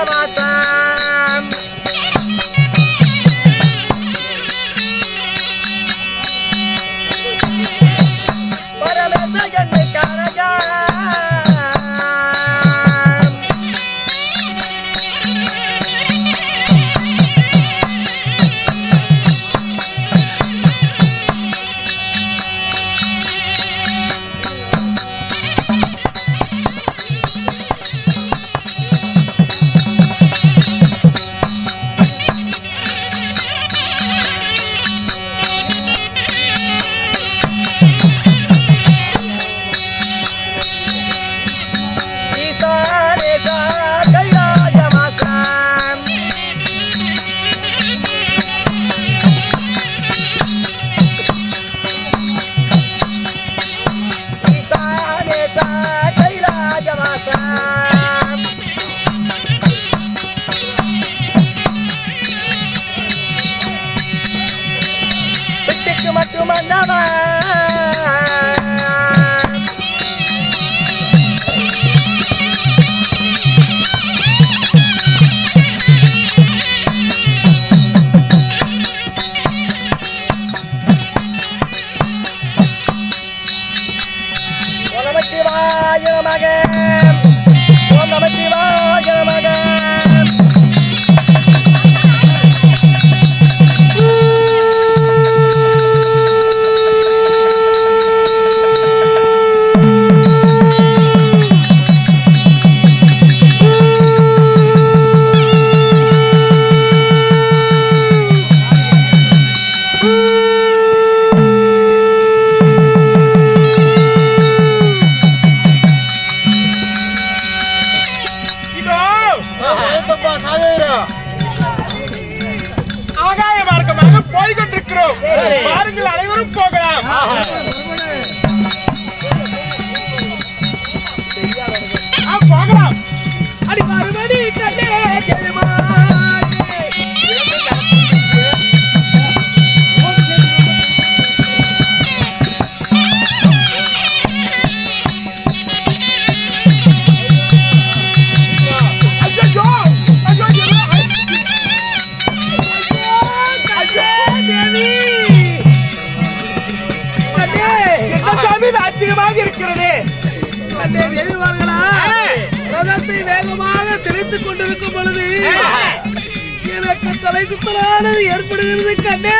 ஜமாத்தான் பரமேச என்னை காணஜா வேகமாக தெளித்துக் கொண்டிருக்கும் பொழுது எனக்கு தலை சுத்தலானது ஏற்படுகிறது கண்ணே.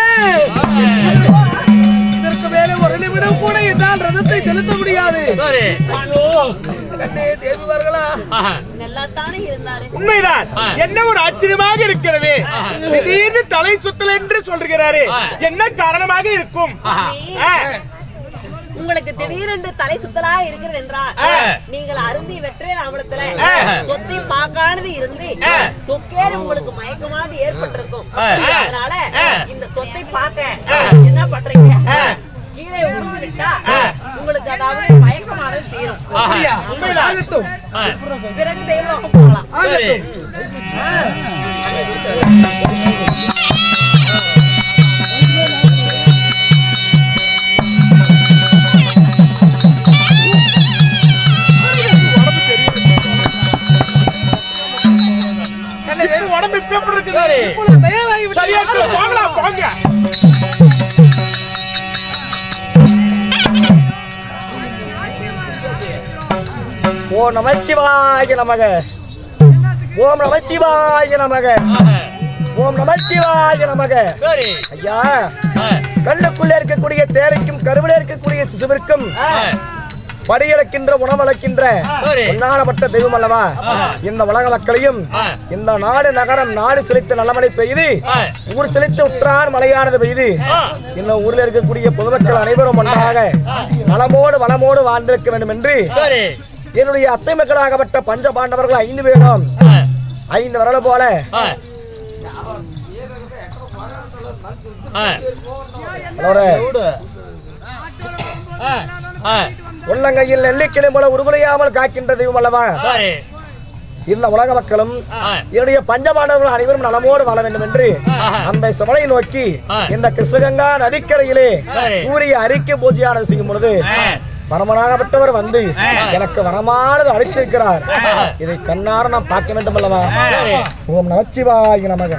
இதற்கு மேலே ஒரு நிமிடம் கூட என்னால் ரதத்தை செலுத்த முடியாது. உண்மைதான். என்ன ஒரு ஆச்சரியமாக இருக்கிறது. திடீர்னு தலை சுத்தல் என்று சொல்கிறாரு. என்ன காரணமாக இருக்கும்? உங்களுக்கு திடீரென்று தலை சுத்தலா இருக்கிறது என்றால் நீங்கள் அருந்தி வெற்ற அமிலத்துல சொத்தை பார்க்கானது இருந்து சொக்கேறு உங்களுக்கு மயக்கமானது ஏற்பட்டிருக்கும். அதனால இந்த சொத்தை பார்க்க என்ன பண்றீங்க, கீழே உழுந்து விட்டா உங்களுக்கு அதாவது மயக்கமானது தீரும். பிறகு தெய்வம் போகலாம். ஓம் நமச்சிவாய நமக. ஓம் நமச்சிவாய நமக. ஓம் நமச்சிவாய நமக. ஐயா, கல்லுக்குள்ளே இருக்கக்கூடிய தேரைக்கும் கருவிலே இருக்கக்கூடிய சிசுவிற்கும் படியளக்கின்ற உணவளக்கின்ற பொன்னானப்பட்ட தெய்வம் அல்லவா. இந்த உலக மக்களையும் இந்த நாடு நகரம் நாடு செழித்து நல்லமழை பெய்து ஊர் செழித்து உற்றார் மழையானது பெய்து இந்த ஊரில் இருக்கக்கூடிய பொதுமக்கள் அனைவரும் ஒன்றாக நலமோடு வளமோடு வாழ்ந்திருக்க வேண்டும் என்று என்னுடைய அத்தை மக்களாகப்பட்ட பஞ்ச பாண்டவர்கள் 5 பேரும் 5 வரல போல உள்ளங்கையில் நெல்லிக்கிளை போல உருகுலையாமல் காக்கின்ற தெய்வம் அல்லவா. இந்த உலக மக்களும் என்னுடைய பஞ்சபாண்டவர்கள் அனைவரும் நலமோடு வாழ வேண்டும் என்று அந்த சிவனை நோக்கி இந்த கிருஷ்ணகங்கா நதிக்கரையிலே சூரிய அறிக்கை பூஜையானது செய்யும் பொழுது வரமனாகப்பட்டவர் வந்து எனக்கு வரமானது அளித்திருக்கிறார். இதை கண்ணார நான் பார்க்க வேண்டும் அல்லவா? ஓம் நமச்சிவாய நமக.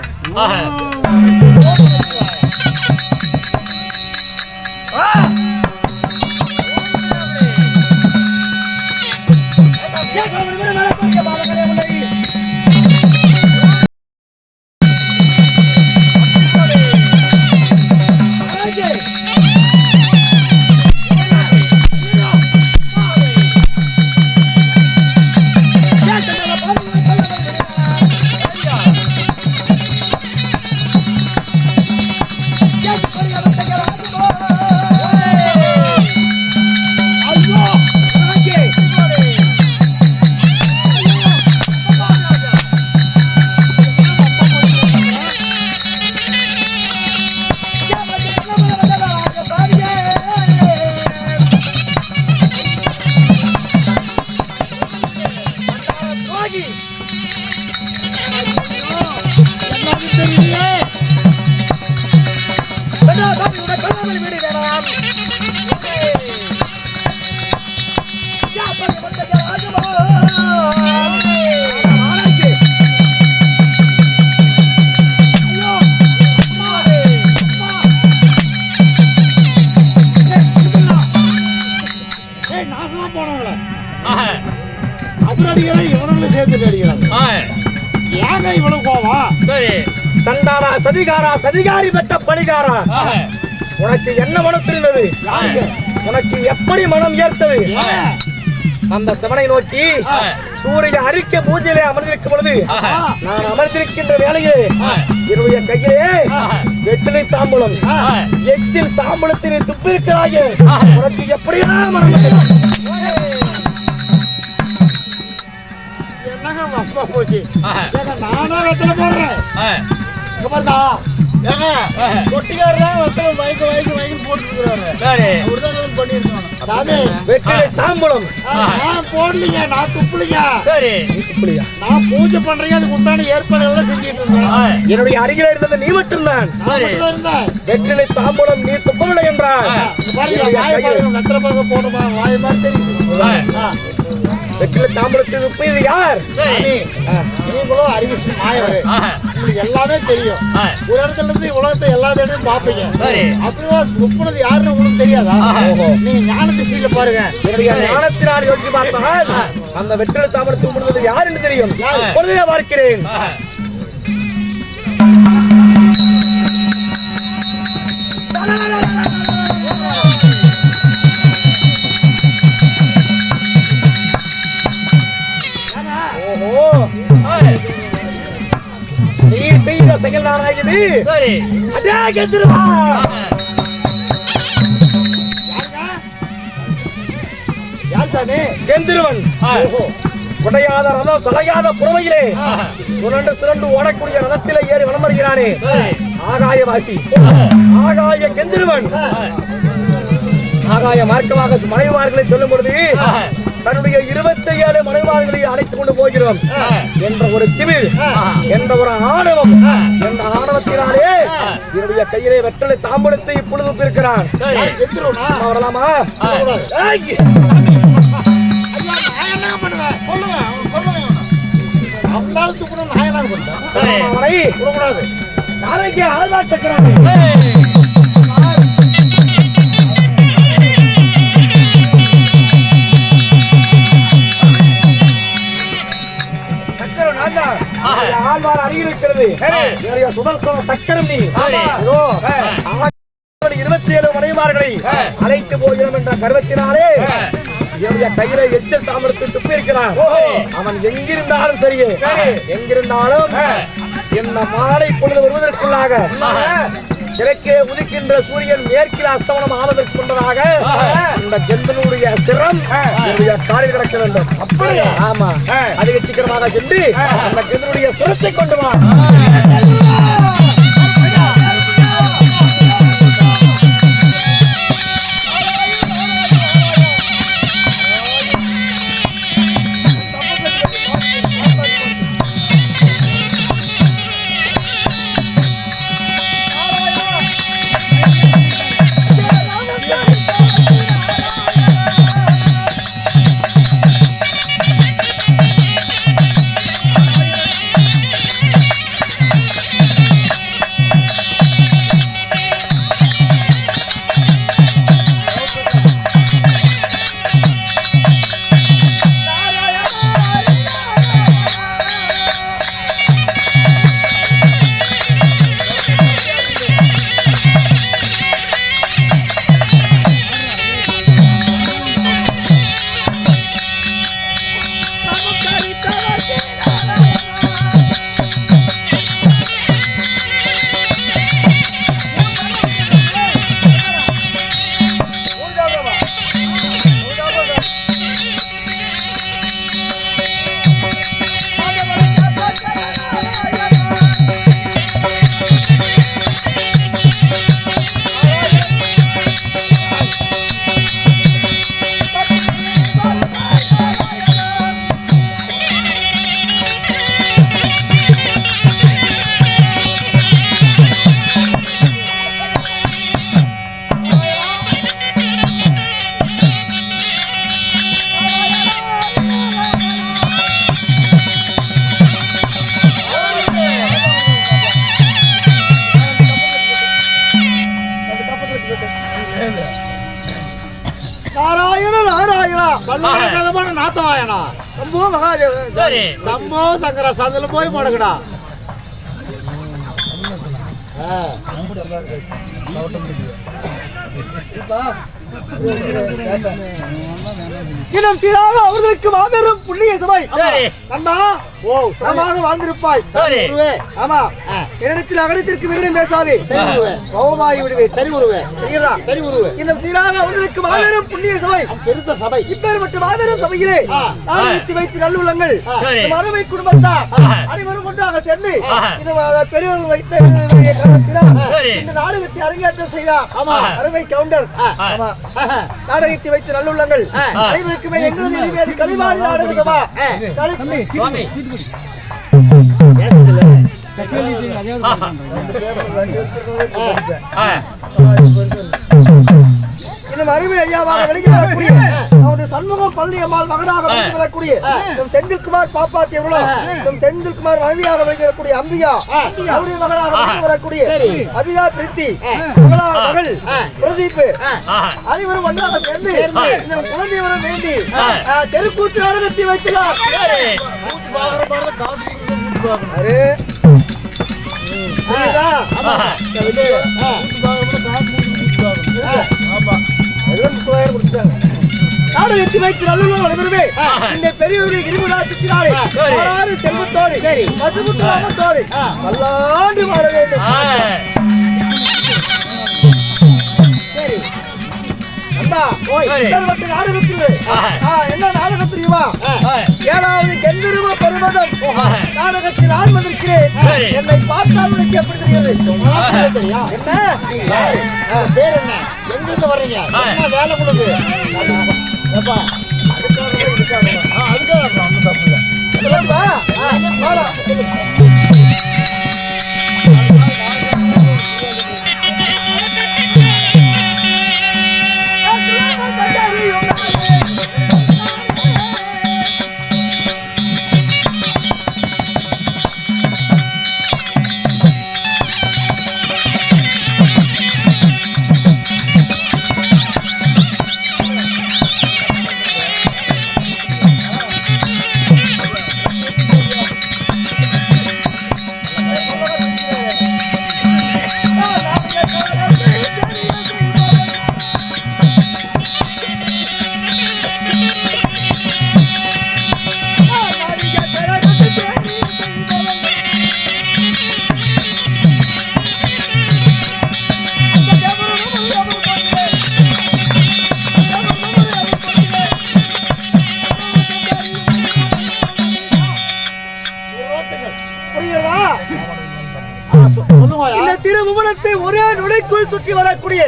சண்டாரா சதிகாரா சதிகாரி பெற்ற பலிகாரா, உனக்கு என்ன மனம் தெரிந்தது? உனக்கு எப்படி மனம் ஏற்பது? அந்த சிவனை நோக்கி சூரிய அறிக்கை பூஜையிலே அமர்ந்திருக்கும் பொழுது நான் அமர்ந்திருக்கின்ற வேளையே என்னுடைய கையிலே வெற்றிலை தாம்பூலம் எச்சில் தாம்பூலத்தினை துப்பிருக்கிறாயே, உனக்கு எப்படியா மனம்? என்னங்க போச்சு, நானா வெத்தலை போடுறேன். தாம்பூலம் போடலீங்க, நான் துப்புலிங்க. நான் பூஜை பண்றீங்க, அதுக்கு உண்டான ஏற்பாடு செஞ்சுட்டு இருந்தேன். என்னுடைய அருகில இருந்தது நீ மட்டும்தான். வெற்றிலை தாம்பூலம் நீ துப்பவில்லை என்றால் போடுமா வாய் மாதிரி தெரியும். வெற்றிலை தாம்பூலத்தில் துப்பியது யார்? நீங்களும் அறிவிச்சு மாயவர், உங்களுக்கு எல்லாமே தெரியும். ஒரு இடத்துல இருந்து உலகத்தை எல்லா இடத்தையும் பாப்பீங்க. அப்படியே துப்புனது யாருன்னு உங்களுக்கு தெரியாதா? நீங்க ஞான திசையில பாருங்க. என்னுடைய ஞானத்தினால் யோசிச்சு பார்த்தால் அந்த வெற்றிலை தாம்பூலம் துப்புனது யார் என்று தெரியும். பொழுதே பார்க்கிறேன். நீ செய்த செயல் நானாகியது கெந்திருவன். உடையாத ரதம் சலையாத புறவையிலே சுரண்டு சுரண்டு ஓடக்கூடிய ரதத்திலே ஏறி வலம் வருகிறானே ஆகாயவாசி, ஆகாய கெந்திருவன். ஆகாய மார்க்கமாக மனைவிமார்களை சொல்லும் பொழுது தன்னுடைய 27 மனைவிமார்களை அழைத்துக் கொண்டு போகிறோம் என்ற ஒரு திமிர், என்ற ஒரு ஆணவம், என்ற ஆணவத்தினாலே என்னுடைய கையிலே வெற்றிலை தாம்பூலத்தை இப்பொழுது இருக்கிறான். வரலாமா? நாளைக்கு ஆழ்வாட்டுக்கிறான். ஆழ்வார் அருகில் இருக்கிறது சுதர்சன சக்கரம். நீ 27 மனைவிமார்களை அழைத்து போகிறோம் என்ற கர்வத்தினாலே என்னுடைய கையில எச்சல் தாமரத்தை துப்பியிருக்கிறான். அவன் எங்கிருந்தாலும் சரியே, எங்கிருந்தாலும் என்ன மாலை பொழுது வருவதற்குள்ளாக கிழக்கே உதிக்கின்ற சூரியன் மேற்கில் அஸ்தமனம் ஆவதற்கு முன்னதாக இந்த கெந்தனுடைய சிரம் என்னுடைய காலில் கிடக்க வேண்டும். அப்படியே? ஆமா. அதிக சீக்கிரமாக சென்று அந்த கெந்தனுடைய சிரத்தை கொண்டு வா. பல்லுமான நாத்தவாயனா சம்போ மகாதேவ சரி சம்போ சங்கர சந்தில போய் முடக்குடா தினம் சீராக அவர்களுக்கு மாபெரும் புண்ணிய சபை. சரி. அண்ணா ஓ சமமாக வாழ்ந்திருப்பாய். சரி ஆமா என்னிடத்தில் அகலத்திற்கு விகடம் பேசாதே. சரி குருவே. கோபமாகி விடுவேன். சரி குருவே. சரிங்களா? சரி குருவே. தினம் சீராக அவர்களுக்கு மாபெரும் புண்ணிய சபை. பெருத்த சபை இப்பேற்பட்ட மாபெரும் சபையிலே ஆரம்பித்து வைத்து நல்லுள்ளங்கள் சரி. மறுமை குடும்பத்தார் அனைவரும் கொண்டாக சேர்ந்து இது பெரியவர்கள் வைத்த காரணத்தினால் சரி. இந்த நாடகத்தை அரங்கேற்றம் செய்தார். ஆமா. அருமை கவுண்டர். ஆமா நாடகத்தை வைத்து நல்லுள்ளங்கள் அனைவருக்குமே எங்களது இனிமேல் களிவாடி நாடக சபா சுவாமி இன்னும் அருமை ஐயாவாக விளங்கி வரக்கூடிய நமது சண்முகம் பள்ளி அம்மாள் மகனாக விளங்கி வரக்கூடிய நம் செந்தில்குமார் பாப்பாத்தியவர்களோ நம் செந்தில்குமார் மனைவியாக விளங்கி வரக்கூடிய அம்பிகா அவருடைய மகனாக விளங்கி வரக்கூடிய அபிகா பிரீத்தி மகள் பிரதீப் அனைவரும் ஒன்றாக சேர்ந்து இந்த குழந்தைவரும் வேண்டி தெருக்கூத்து நாடகத்தை வைக்கிறார். அரே நாடகத்தை வைத்து நல்லுள்ளவர்கள் அனைவருமே இந்த பெரியவருடைய கிரிமுடாத்தினாலே ஆறு செல்வத்தோடு பசுமுத்தோடு பல்லாண்டு வாழ வேண்டும். சரி நாடகத்தில் என்ன நாடகம் தெரியுமா? 7வது கெந்திருவ பருவதம் நாடகத்தில் ஆழ்வதற்கிறேன். என்னை பார்த்தால் உனக்கு எப்படி தெரியாது? என்ன பேர் என்ன? எங்கிருந்து வர்றீங்க? என்ன வேலை கொடுக்கு? ஏப்பா அதுக்காக ஒன்றும் தப்பு இல்லை. இந்த திருமுகத்தை ஒரே நொடிக்குள் சுற்றி வரக்கூடிய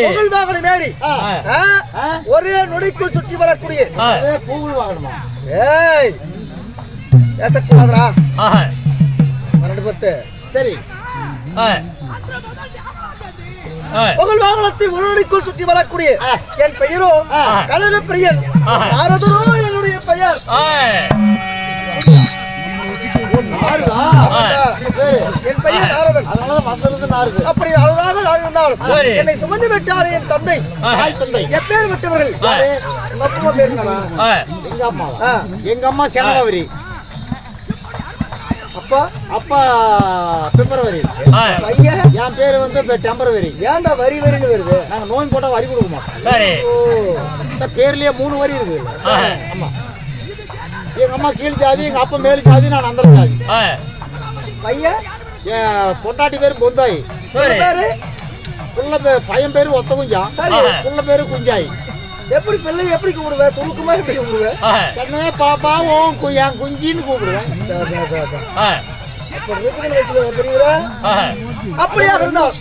புகழ் வாகனம் மேரி ஒரே நொடிக்குள் சுற்றி வரக்கூடிய பூவில் வாங்கணுமா? ஏய் பேசக்கூடாதா? 2 சரி புகழ் வாகனத்தை ஒரு நொடிக்குள் சுற்றி வரக்கூடிய என் பெயரோ கழக பிரியன். நாரதரோ என்னுடைய பெயர். என் பெயர் நாரதன். அப்படி அழகாக நான் இருந்தாலும் என்னை சுமந்து விட்டார் என் தந்தை. எப்பேர் விட்டவர்கள் அப்பா பேர் எங்க அம்மா செனகாவரி, அப்பா அப்பா பிப்ரவரி, பையன் என் பேரு வந்து டெம்பரவரி. ஏன்டா வரி வரின்னு வருது? நாங்க நோய் போட்டா வரி கொடுக்க மாட்டோம். சரி இந்த பேர்லயே 3 வரி இருக்கு. ஆமா எங்க அம்மா கீழ் ஜாதி, எங்க அப்பா மேல் ஜாதி, நான் அந்த ஜாதி. பையன் என் பொண்டாட்டி பேரு பொந்தாய், பேரு பையன் பேரு ஒத்த குஞ்சான், புள்ள பேரு குஞ்சாய். எப்படி பிள்ளை எப்படி கூப்பிடுவேன்? சுருக்குமா எப்படி கூப்பிடுவேன்? கண்ணே பாப்பா ஓம் என் குஞ்சின்னு கூப்பிடுவேன். அப்படியாக இருந்தால்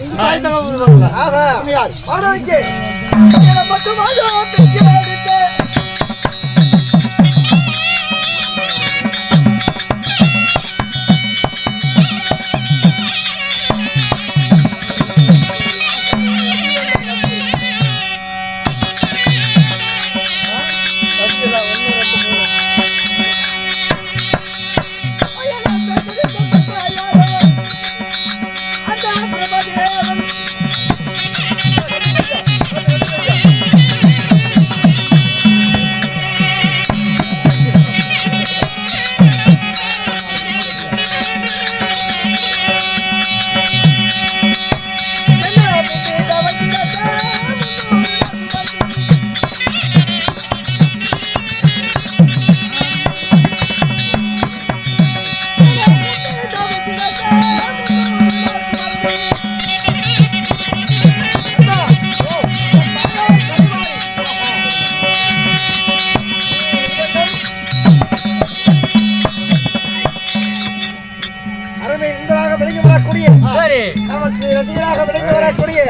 வரக்கூடிய நமக்கு ரசிகராக விளங்கி வரக்கூடிய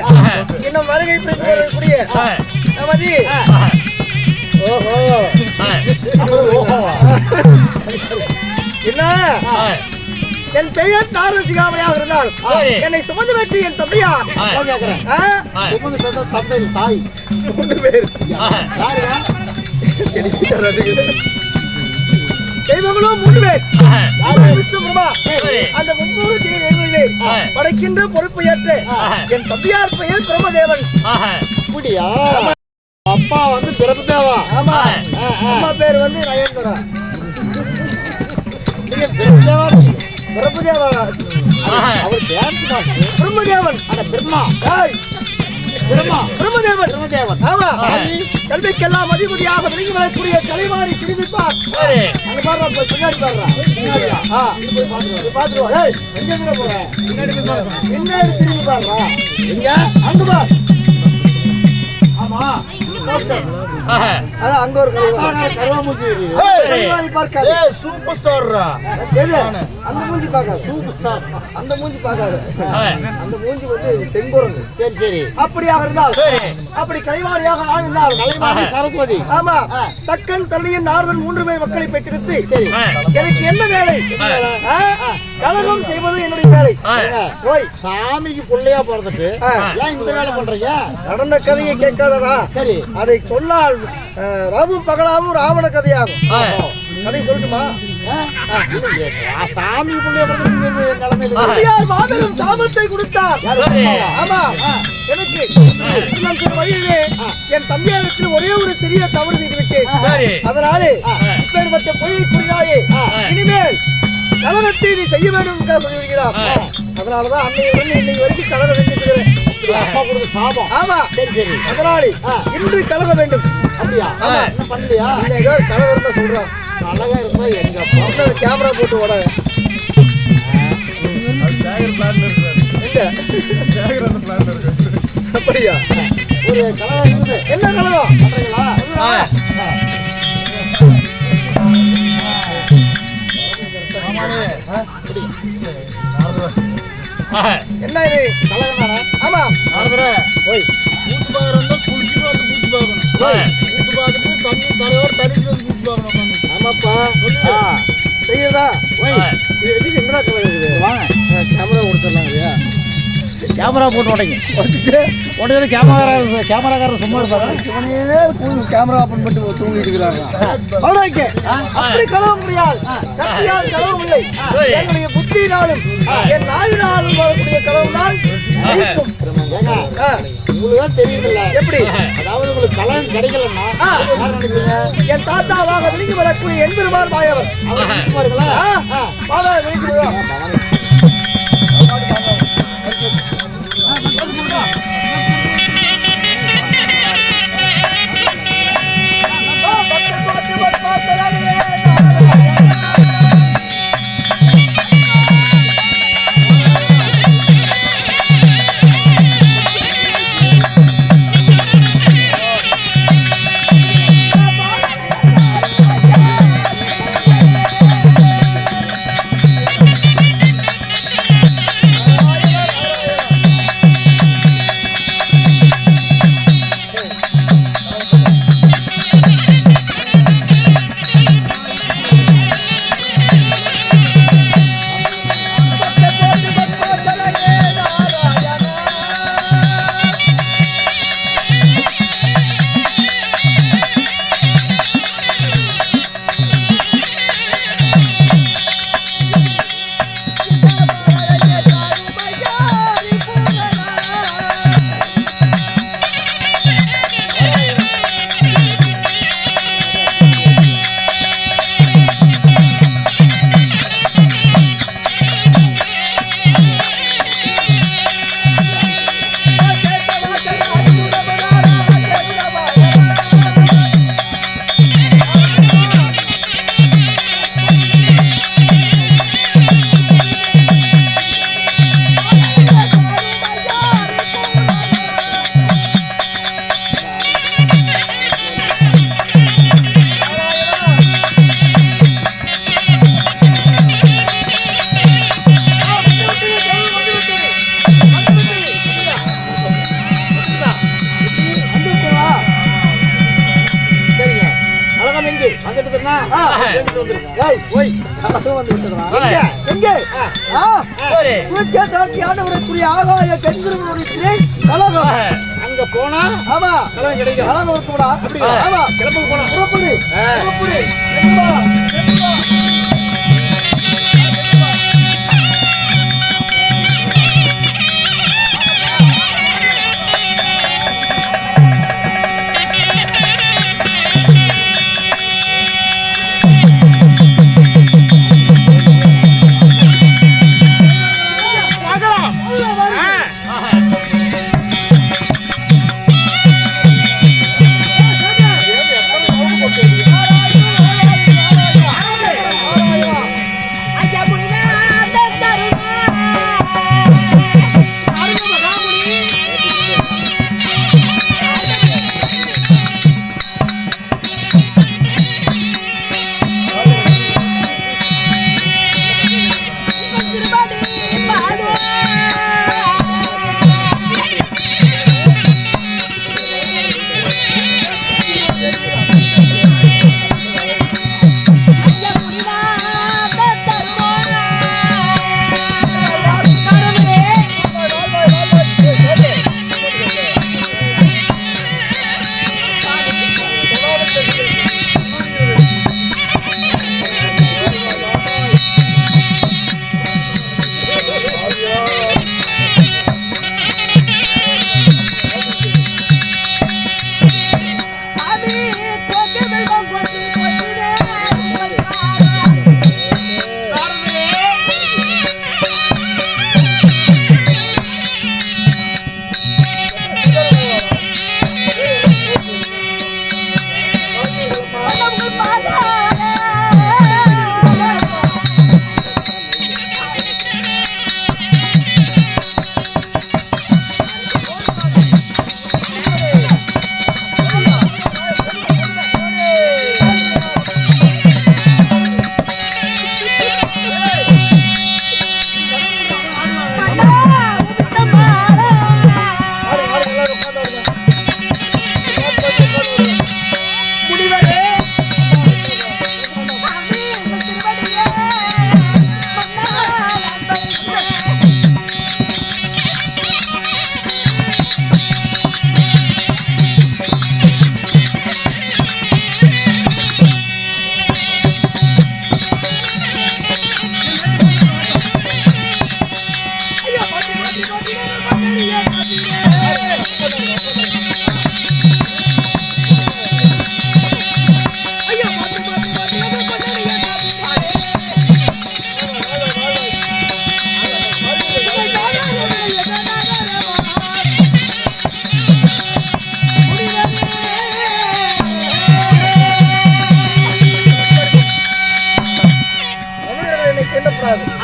இன்னும் வருகை புரிந்து வரக்கூடிய நமது என்ன என் பெயர் தாரசிகாமணியாக இருந்தால் என்னை சுமந்து வெற்றி என் தந்தையார் தாய் 3 பேர் தெய்வங்களும் 3 பேர் அந்த 3 தெய்வங்களே படைக்கின்ற பொறுப்பு ஏற்று என் தந்தையார் பெயர் பிரம்மதேவன். அப்படியா? அப்பா வந்து பிரம்மதேவா? ஆமா. அம்மா பேர் வந்து நயன்தரா. நீங்க பிரம்மதேவா? அவர் டான்ஸ் மாஸ்டர். பிரம்மதேவன். அட பிரம்மா. ஏய் பிரம்மதேவன். ஆமா. கல்விக்கெல்லாம் அதிபதியாக விளங்கி வரக்கூடிய கலைவாணி திரும்பிப்பார். அங்க பாருடா, போய் பின்னாடி பாருடா. பின்னாடியா? போய் பாத்துருவா. ஏய் எங்க போற? பின்னாடி திரும்பி பாருடா. எங்க? அங்க பாரு. ஆமா. அதான் அங்க ஒரு கருவாமூஞ்சி பார்க்காது. சூப்பர் ஸ்டார்ரா. அந்த மூஞ்சி பார்க்காது. சூப்பர் ஸ்டார் அந்த மூஞ்சி பார்க்காது. அந்த மூஞ்சி வந்து செங்குரங்கு. சரி சரி. அப்படியாக இருந்தால் அப்படி கைவாரியாக ஆழ்ந்தால் கலைவாணி சரஸ்வதி. ஆமா. தக்கன் தன்னையின் நாரதன் 3 பேர் மக்களை பெற்றெடுத்து சரி எனக்கு என்ன வேலை? கலகம் செய்வது என்னுடைய வேலை. ஓய் சாமிக்கு பிள்ளையா பிறந்துட்டு ஏன் இந்த வேலை பண்றீங்க? நடந்த கதையை கேட்காதடா. சரி அதை சொன்னால் ராமும் பகலாவும் ராவண கதையாகும். கதை சொல்லட்டுமா? சாமி மாபெரும் சாபத்தை கொடுத்தார். ஆமா எனக்கு வழியிலே என் தம்பியாருக்கு ஒரே ஒரு சிறிய தவறு செய்து விட்டேன். அதனாலே இப்பேற்பட்ட பொய்யை புரியாயே இனிமேல் கலகத்தை நீ செய்ய வேண்டும் என்று சொல்லிவிடுகிறார். அதனாலதான் அன்னையிலிருந்து இன்னைக்கு வரைக்கும் கலக செஞ்சுக்கிறேன். அப்பா கொடுத்த சாபம். ஆமா சரி சரி. அதனாலே இன்று கலக வேண்டும். அப்படியா? பண்ணலையா? ஏதோ கலகம் தான் சொல்றான். கலகம் இருந்தா எங்க அப்பா கேமரா போட்டு ஓட அப்படியா? ஒரு கலகம் இருக்குது. என்ன கலகம் பண்றீங்களா? என்ன இது கலகம் தானே? ஆமா. ஓய் கூட்டு பாக்குறோம். குளிச்சுட்டு வந்து கூட்டு பாக்கணும். கூட்டு பார்த்துட்டு தண்ணி தலைவர் தண்ணிட்டு வந்து கூட்டு பார்க்கணும். ஆமாப்பா செய்யறதா? ஓய் இது எதுக்கு என்னடா கலகம் இருக்குது? வாங்க கேமரா கொடுத்துடலாம் இல்லையா? கேமரா போட்டு உடைங்க. உடனே கேமராக்காரர் சும்மா இருப்பாங்க. கேமரா ஓப்பன் பண்ணிட்டு தூங்கிட்டு இருக்கிறாங்க. அப்படி கலவ முடியாது. கத்தியால் கலவம் இல்லை. என்னுடைய புத்தியினாலும் என் நாயினாலும் வரக்கூடிய கலவு தான் உங்களுக்கு தெரியல. எப்படி? அதாவது உங்களுக்கு கலன் கிடைக்கலன்னா என் தாத்தாவாக விழுங்கி வரக்கூடிய எம்பெருமான் மாயவர் ஏய் போய் அதுவும் வந்து விட்டதா எங்க ஆண்டவருக்குரிய ஆகாய கண்களுடைய கலகம் அங்க போனா ஆமா கலகம் கிடைக்கும் கலகம் இருக்குடா அப்படியா ஆமா கிளம்பு போனா புறப்படு புறப்படு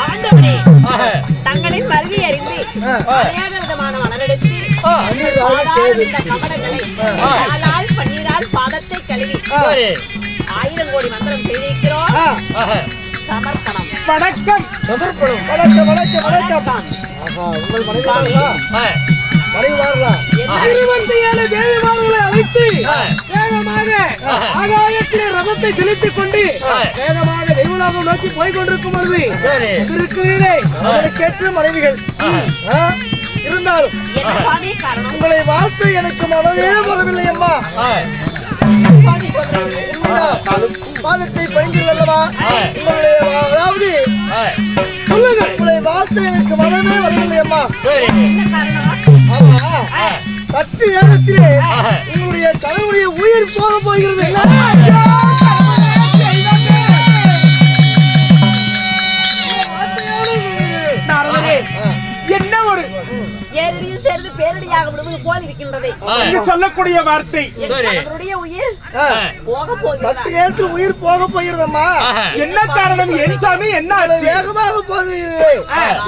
ஆண்டவனே, தங்களின் வருகை அறிந்து அறியாத விதமான மனநடத்தி இந்த கபடங்களை பாலால் பன்னீரால் பாதத்தை கழுவி 1000 கோடி மந்திரம் செய்திருக்கிறோம். சமர்ப்பணம். வணக்கம். சமர்ப்பணம். வணக்கம் வணக்கம் வணக்கம். உங்கள் மனைவி தேவிமார்களை அழைத்து வேகமாக ஆகாயத்திலே ரதத்தை செலுத்திக் கொண்டு வேகமாக தெய்வலோகம் நோக்கி போய் கொண்டிருக்கும் பொழுது கேட்ட மனைவிகள் இருந்தாலும் உங்களை வாழ்த்து எனக்கு மனமே வரவில்லை அம்மா. பாதத்தை பயந்துள்ளவா அதாவது சொல்லுங்க, உங்களை வாழ்த்து எனக்கு மனமே வரவில்லை அம்மா. சற்று நேரத்திலே உங்களுடைய தலைவருடைய உயிர் போக போகிறது. என்ன ஒரு ஏரடியில் சேர்ந்து பேரடியாக விடுவது போல் இருக்கின்றதை சொல்லக்கூடிய வார்த்தை. அவருடைய உயிர் போக போகிறது. சற்று நேரத்தில் உயிர் போக போகிறதம்மா. என்ன காரணம்? என் சாமி என்ன வேகமாக போகுது.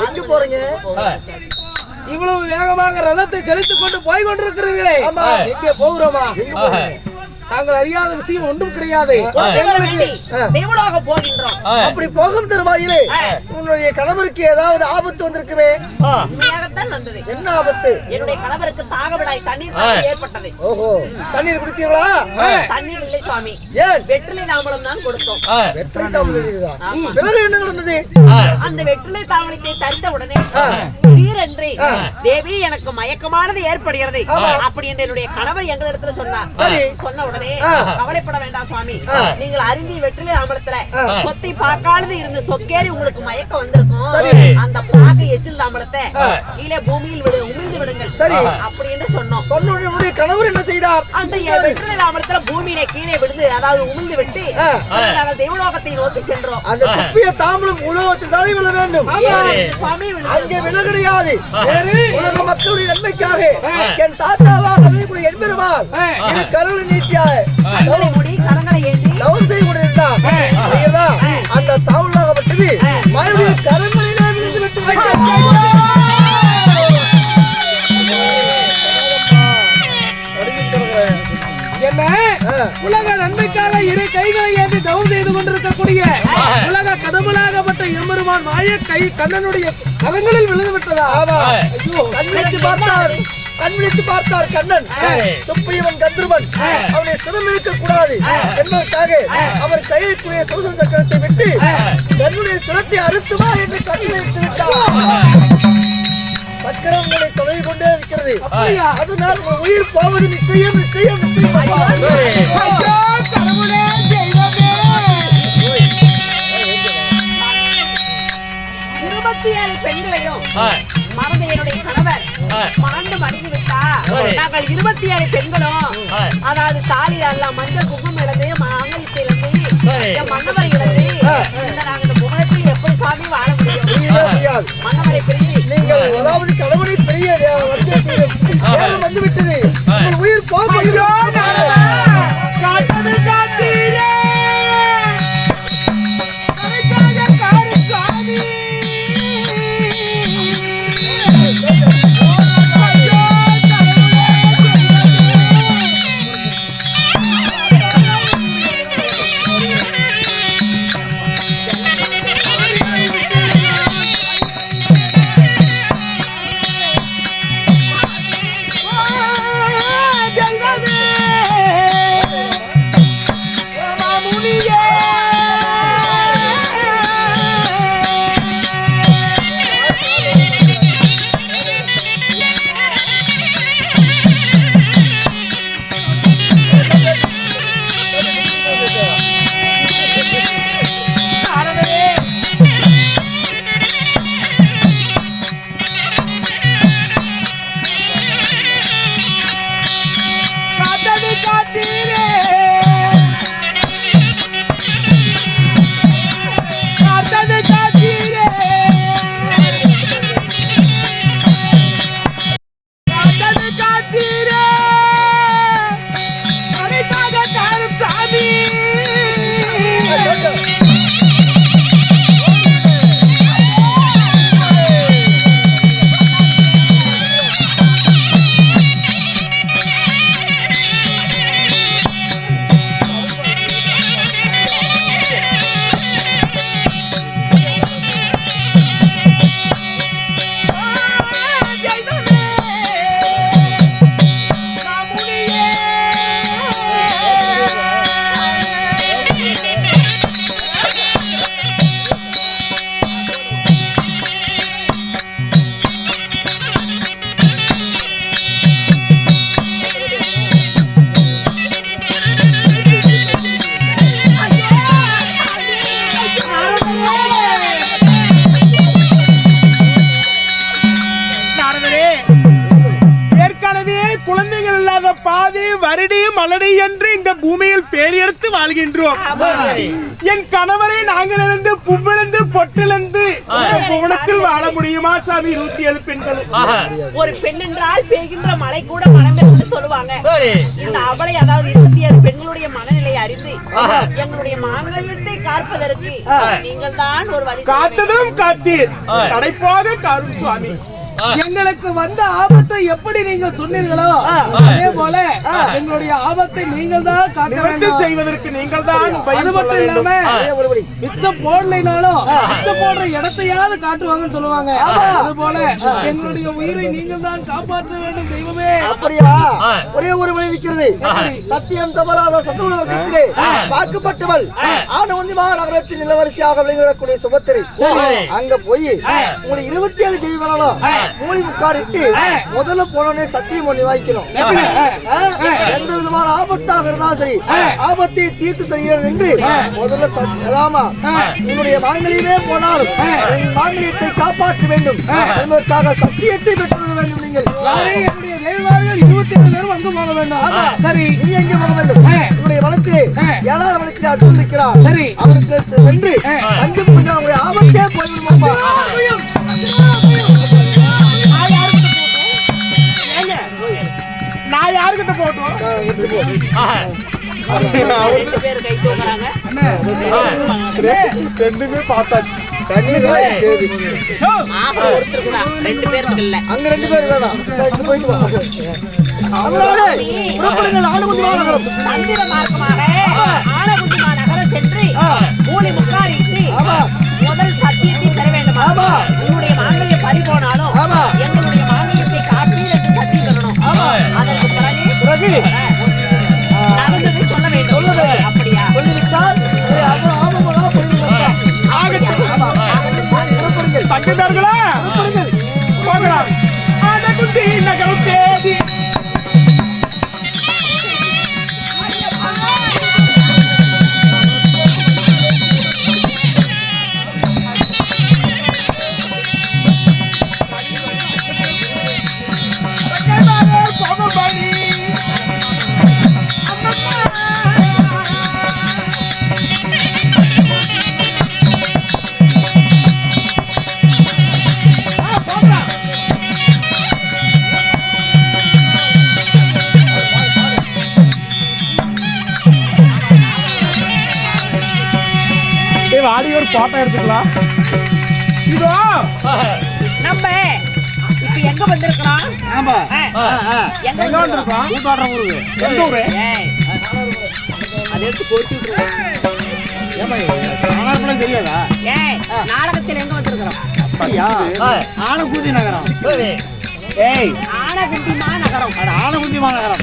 எங்க போறீங்க? இவ்வளவு வேகமாக ரதத்தை செலுத்திக் கொண்டு போய் கொண்டிருக்கிறீர்களே, எங்கே போகிறோமா? தாங்கள் அறியாத விஷயம் ஒன்றும் கிடையாது. தேவலோகம் போகின்றோம். அப்படி போகும் தருவாயிலே உன்னுடைய கணவருக்கு ஏதாவது ஆபத்து வந்திருக்குமே? உண்மையாகத்தான் வந்தது. என்ன ஆபத்து? என்னுடைய கணவருக்கு தாகவிடாய் தண்ணீர் ஏற்பட்டது. ஓஹோ, தண்ணீர் குடித்தீர்களா? தண்ணீர் இல்லை சுவாமி. ஏன்? வெற்றிலை தாம்பலம் தான் கொடுத்தோம். வெற்றிலை தாம்பலம். பிறகு என்ன நடந்தது? அந்த வெற்றிலை தாம்பலத்தை தரித்த உடனே வீரன்றி தேவி எனக்கு மயக்கமானது ஏற்படுகிறது அப்படி என்று என்னுடைய கணவர் எங்களிடத்துல சொன்னார். சொன்ன உடனே கவலைப்பட வேண்டாம் சுவாமி, நீங்கள் அறிந்தி வெற்றிலை தாம்பலத்துல சொத்தை பார்க்காதது இருந்து சொக்கேறி உங்களுக்கு மயக்கம் வந்திருக்கும். அந்த பாகை எச்சில் தாம்பலத்தை கீழே பூமியில் உமிழ்ந்து விடுங்கள் அப்படி என்று சொன்னோம். சொன்ன கணவர் என்ன செய்தார்? அந்த வெற்றிலை தாம்பலத்துல பூமியில கீழே விழுந்து அதாவது உமிழ்ந்து விட்டு நாங்கள் தேவலோகத்தை நோக்கி சென்றோம். அந்த குப்பிய தாம்பலம் உலகத்தில் தான் விழ வேண்டும் சுவாமி. அங்கே விழ கிடையாது. உலக மக்களுடைய நன்மைக்காக என் தாத்தாவாக என் பெருமாள் கரங்களை நீட்டியாக முடி கரங்களை ஏந்தி தவம் செய்து கொண்டிருந்தார். அந்த தாவலாகப்பட்டது மறுபடியும் கரங்களிலே விழுந்து விட்டு உலக நன்மைக்காக இரு கைகளை ஏந்தி தவம் செய்து கொண்டிருக்கக்கூடிய உலக கடவுளாகப்பட்ட எம்பெருமான் மாய கை கண்ணனுடைய கரங்களில் விழுந்து விட்டதா? கண்விழித்து பார்த்தார் கண்ணன். துப்பையவன் கதிரவன் அவனை சிரம் இருக்க கூடாது என்பதற்காக அவர் கையிற்குரிய சூசன் சக்கரத்தை விட்டு தன்னுடைய சிரத்தை அறுத்துவா என்று கண்ணிழித்து விட்டார். சக்கரங்களை தொலை கொண்டே இருக்கிறது. அதனால் உயிர் போவது நிச்சயம் நிச்சயம் நிச்சயம். 27 பெண்களையும் மறந்த என்னுடைய கணவர் மாண்டு மடிந்து விட்டார். நாங்கள் 27 பெண்களும் அதாவது தாலி எல்லாம் மஞ்சள் குங்குமம் இழந்து அங்கலிப்பு இழந்து என் மன்னவரை இழந்து நாங்கள் முகத்தில் எப்படி சாமி வாழ முடியும்? மன்னவரை பிரிந்து நீங்கள் அதாவது கணவனை பெரிய வந்து விட்டது. உயிர் போகிறது. என் கணவரை நாங்கள் இருந்து புவிழந்து பொட்டிலிருந்து புவனத்தில் வாழ முடியுமா சாமி? 27 பெண்கள். ஒரு பெண் என்றால் பெய்கின்ற மழை கூட மனம் என்று சொல்லுவாங்க. இந்த அவளை அதாவது 27 பெண்களுடைய மனநிலை அறிந்து எங்களுடைய மாங்கல்யத்தை காப்பதற்கு நீங்கள் தான் ஒரு வழி. காத்ததும் காத்தீர், கடைப்பாக காரும் சுவாமி. எங்களுக்கு வந்த ஆபத்தை எப்படி நீங்கள் சொன்னீர்களோ அதே போல எங்களுடைய ஆபத்தை நீங்கள் தான் காக்க வேண்டும் செய்வதற்கு நீங்கள் தான் அது மட்டும் இல்லாம மிச்சம் போடலைனாலும் மிச்சம் போடுற இடத்தையாவது காட்டுவாங்கன்னு சொல்லுவாங்க அது போல எங்களுடைய உயிரை நீங்கள் தான் காப்பாற்ற வேண்டும் தெய்வமே. அப்படியா? ஒரே ஒரு வழி இருக்கிறது. சத்தியம் தவறாத சத்துவத்திலே வாக்குப்பட்டவள் ஆனவந்திமா நகரத்தின் இளவரசியாக விளங்கக்கூடிய சுபத்திரை அங்க போய் உங்களுக்கு 27 தெய்வங்களும் மூலி முக்காடிட்டு முதல்ல போனோடனே சத்தியம் ஒண்ணு வாய்க்கணும். எந்த விதமான ஆபத்தாக இருந்தாலும் சரி ஆபத்தை தீர்த்து தருகிறேன் என்று முதல்ல சத்தியமா உன்னுடைய மாங்கலியமே போனாலும் என் மாங்கலியத்தை காப்பாற்ற வேண்டும் என்பதற்காக சத்தியத்தை பெற்று வேண்டும். நீங்கள் என்னுடைய தெய்வங்கள் 27 பேரும் அங்கு போக வேண்டும். சரி, நீ எங்கே போக வேண்டும்? உன்னுடைய வளத்திலே 7வது வளத்திலே அர்ஜுன் இருக்கிறார். சரி, அவருக்கு சென்று அஞ்சு கொஞ்சம் உங்களுடைய ஆபத்தே போய்விடுமா? நான் யாருக்கிட்ட போட்டோம்? ரெண்டு பேர் கை தூக்குறாங்க. ரெண்டுமே பார்த்தாச்சு. ஒருத்தருக்கு தான், 2 பேருக்கு இல்ல. அங்க 2 பேர் வேணாம். போயிட்டு வா. தந்திர மார்க்கமாக ஆனகுந்திமா நகரம் சென்று மூலி முக்காரிட்டு முதல் சத்தியத்தை பெற வேண்டும். உன்னுடைய மாங்கல்ய பறி போனாலும் எங்களுடைய மாங்கல்யத்தை காப்பீடு என்று சத்தியம் பெறணும். அதற்கு பிறகு நடந்ததை சொல்ல வேண்டும். அப்படியா? தங்கிட்டார்களா? போகலாம். ஆனகுந்தி நகரம் தேடி ஆடி ஒரு போட்டோ எடுத்துக்கலாம். இதோ நம்ம இப்ப எங்க வந்திருக்கிறோம்? ஆமா. எங்க வந்திருக்கோம்? கூத்தாடுற ஊருக்கு. எந்த ஊரு? அதை எடுத்து போட்டு தெரியாதா? நாடகத்தில் எங்க வந்திருக்கிறோம்? அப்படியா? ஆனகுந்தி நகரம். ஆனகுந்திமா நகரம். ஆனகுந்திமா நகரம்.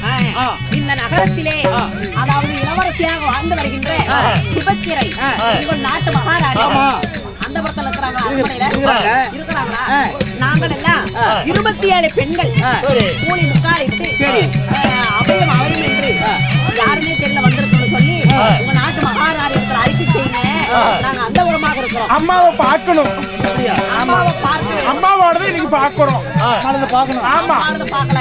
இந்த நகரத்திலே அதாவது இளவரசியாக வாழ்ந்து வருகின்ற சுபத்திரை உங்கள் நாட்டு மகாராணி அந்த பக்கத்துல இருக்கிறாங்களா? நாங்கள் எல்லாம் 27 பெண்கள் கூலி முக்காரிட்டு அபயம் அவயம் என்று யாருமே தெரியல வந்திருக்கோம்னு சொல்லி உங்க நாட்டு மகாராணி இருக்கிற அறிக்கை செய்யுங்க. நாங்க அந்த உரமாக இருக்கிறோம். அம்மாவை பார்க்கணும். அம்மாவை பார்க்க அம்மாவோடத இன்னைக்கு பார்க்கிறோம். பார்க்கணும். ஆமா. பார்க்கல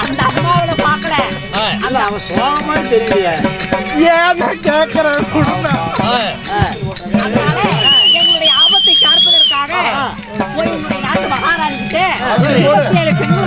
அந்த அம்மாவோட பார்க்கல. அல்ல அவ சோகமா தெரியலையே. ஏன் கேட்கிறேன்? அதனால எங்களுடைய ஆபத்தை காப்பதற்காக போய் உங்களுடைய நாட்டு மகாராணி கிட்ட 27 பெண்கள்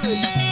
போகுது